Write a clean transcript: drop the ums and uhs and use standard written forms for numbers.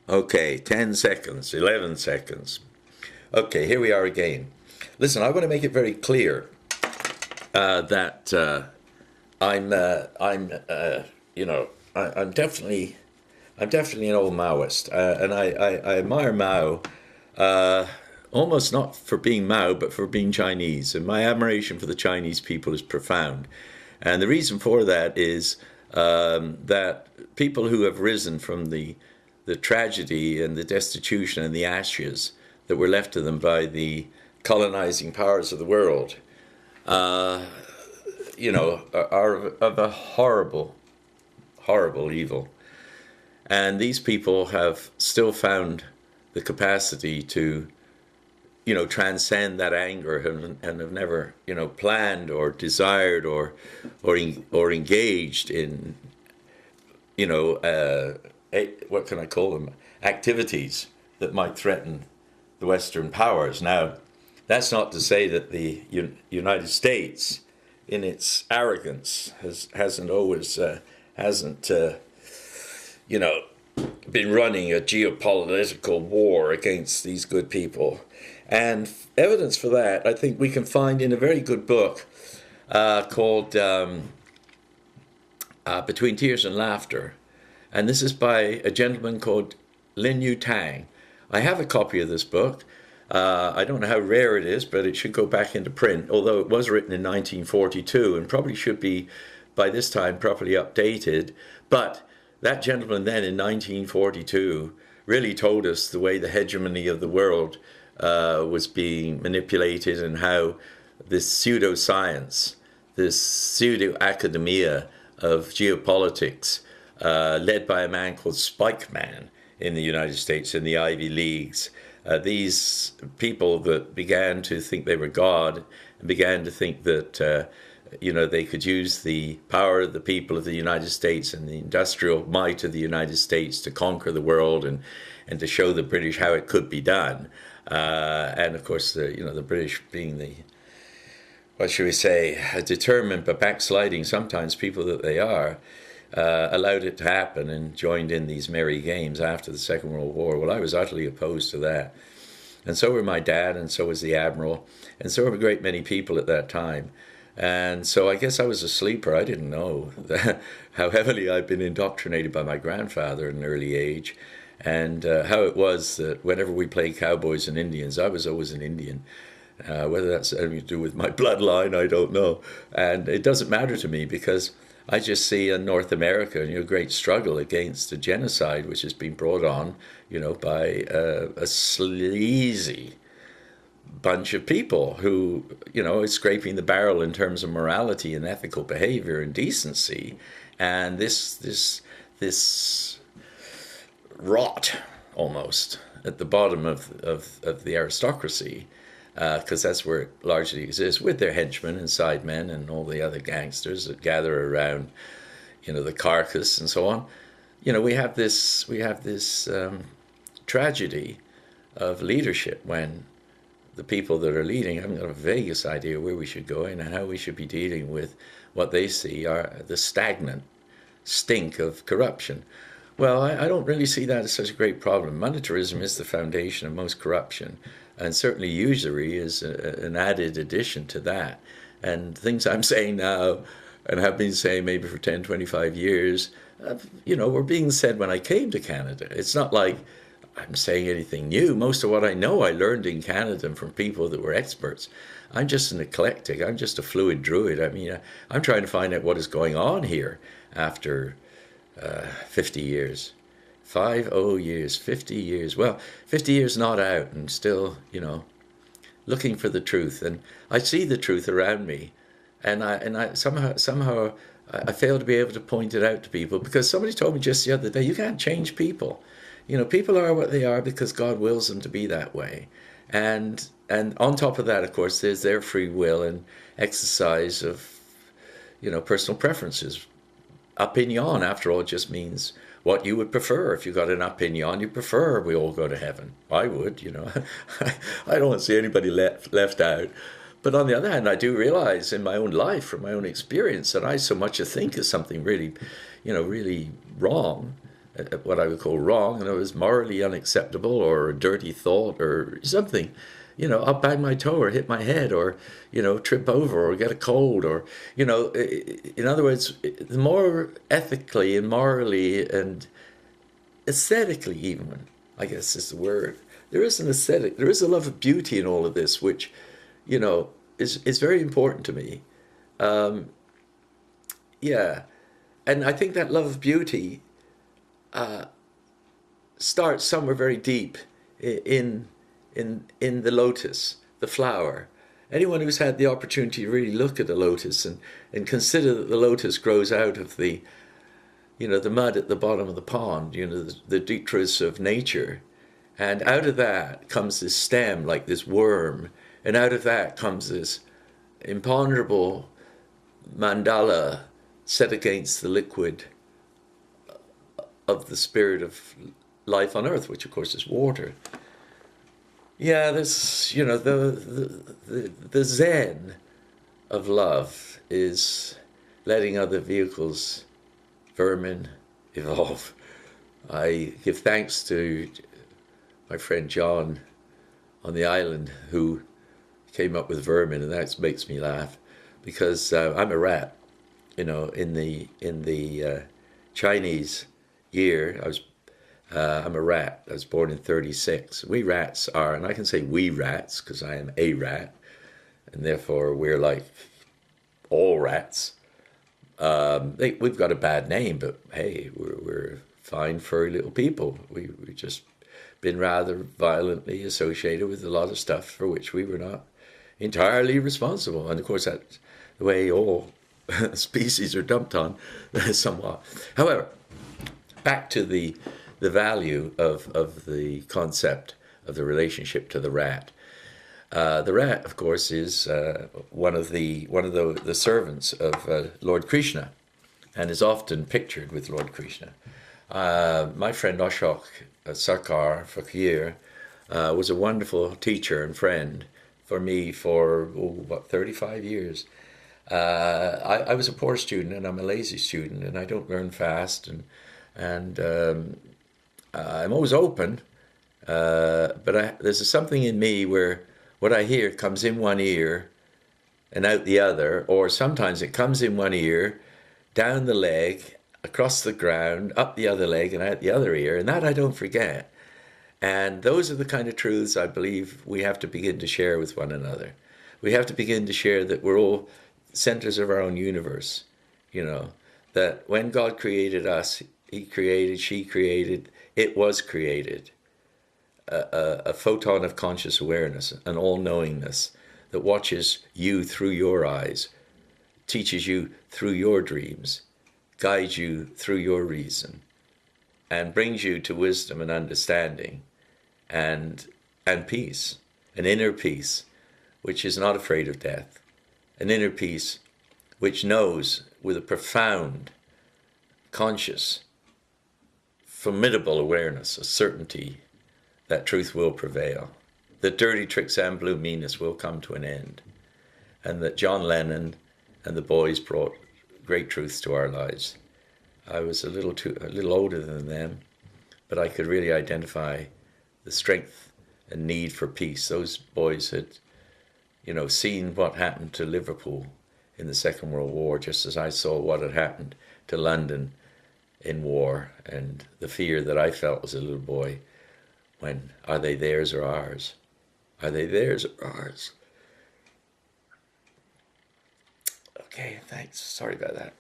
Okay, 10 seconds, 11 seconds. Okay, here we are again. Listen, I want to make it very clear that you know, I'm definitely an old Maoist, and I admire Mao, uh, almost not for being Mao, but for being Chinese. And my admiration for the Chinese people is profound. And the reason for that is that people who have risen from the tragedy and the destitution and the ashes that were left to them by the colonizing powers of the world, are of a horrible, horrible evil. And these people have still found the capacity to, transcend that anger and have never, planned or desired or engaged in, what can I call them? Activities that might threaten the Western powers. Now, that's not to say that the United States, in its arrogance, hasn't been running a geopolitical war against these good people. And evidence for that, I think, we can find in a very good book called Between Tears and Laughter. And this is by a gentleman called Lin Yu Tang. I have a copy of this book. I don't know how rare it is, but it should go back into print, although it was written in 1942 and probably should be, by this time, properly updated. But that gentleman then in 1942 really told us the way the hegemony of the world was being manipulated, and how this pseudoscience, this pseudo-academia of geopolitics, led by a man called Spike Man in the United States, in the Ivy Leagues, these people that began to think they were God and began to think that they could use the power of the people of the United States and the industrial might of the United States to conquer the world and to show the British how it could be done. And of course, the British being the, what should we say, determined but backsliding sometimes people that they are, allowed it to happen and joined in these merry games after the Second World War. Well, I was utterly opposed to that. And so were my dad, and so was the Admiral, and so were a great many people at that time. And so I guess I was a sleeper. I didn't know how heavily I'd been indoctrinated by my grandfather at an early age, and how it was that whenever we played cowboys and Indians, I was always an Indian. Whether that's anything to do with my bloodline, I don't know. And it doesn't matter to me, because I just see in North America a great struggle against the genocide which has been brought on, by a sleazy bunch of people who, is scraping the barrel in terms of morality and ethical behavior and decency. And this rot almost at the bottom of the aristocracy, because that's where it largely exists, with their henchmen and sidemen and all the other gangsters that gather around, the carcass and so on. We have this tragedy of leadership when the people that are leading haven't got a vaguest idea where we should go and how we should be dealing with what they see are the stagnant stink of corruption. Well, I don't really see that as such a great problem. Monetarism is the foundation of most corruption, and certainly usury is an added addition to that. And things I'm saying now, and have been saying maybe for 10, 25 years, were being said when I came to Canada. It's not like I'm saying anything new. Most of what I know I learned in Canada and from people that were experts. I'm just an eclectic. I'm just a fluid druid. I mean, I'm trying to find out what is going on here after 50 years. 50 years, 50 years. Well, 50 years not out and still, looking for the truth. And I see the truth around me. And I somehow I fail to be able to point it out to people, because somebody told me just the other day, you can't change people. People are what they are because God wills them to be that way. And on top of that, of course, there's their free will and exercise of, personal preferences. Opinion, after all, just means what you would prefer. If you got an opinion you prefer, we all go to heaven. I would, I don't see anybody left out. But on the other hand, I do realize in my own life, from my own experience, that I so much think is something really, really wrong. what I would call wrong, and it was morally unacceptable or a dirty thought or something, I'll bang my toe or hit my head or, trip over or get a cold or, in other words, the more ethically and morally and aesthetically even, I guess is the word. There is an aesthetic, there is a love of beauty in all of this, which, is very important to me. Yeah. And I think that love of beauty starts somewhere very deep in the lotus, the flower. Anyone who's had the opportunity to really look at a lotus and consider that the lotus grows out of the mud at the bottom of the pond, the detritus of nature. And out of that comes this stem, like this worm. And out of that comes this imponderable mandala set against the liquid of the spirit of life on earth, which of course is water. Yeah, this, the Zen of love is letting other vehicles, vermin, evolve. I give thanks to my friend John on the island who came up with vermin, and that makes me laugh because I'm a rat. In the Chinese year, I'm a rat. I was born in 36. We rats are, and I can say we rats because I am a rat, and therefore we're like all rats. We've got a bad name, but hey, we're fine, furry little people. We've just been rather violently associated with a lot of stuff for which we were not entirely responsible. And of course, that's the way all species are dumped on somewhat. However, back to the value of the concept of the relationship to the rat. The rat, of course, is one of the servants of Lord Krishna, and is often pictured with Lord Krishna. My friend Ashok Sarkar Fakir was a wonderful teacher and friend for me for 35 years. I was a poor student, and I'm a lazy student, and I don't learn fast, and I'm always open, but there's something in me where what I hear comes in one ear and out the other, or sometimes it comes in one ear, down the leg, across the ground, up the other leg, and out the other ear, and that I don't forget. And those are the kind of truths I believe we have to begin to share with one another. We have to begin to share that we're all centers of our own universe, that when God created us, he created, she created, it was created. A photon of conscious awareness, an all-knowingness that watches you through your eyes, teaches you through your dreams, guides you through your reason, and brings you to wisdom and understanding and peace, an inner peace which is not afraid of death, an inner peace which knows with a profound, conscious, formidable awareness, a certainty that truth will prevail, that dirty tricks and blue meanness will come to an end, and that John Lennon and the boys brought great truths to our lives. I was a little older than them, but I could really identify the strength and need for peace. Those boys had, seen what happened to Liverpool in the Second World War, just as I saw what had happened to London in war, and the fear that I felt as a little boy when, are they theirs or ours? Are they theirs or ours? Okay, thanks. Sorry about that.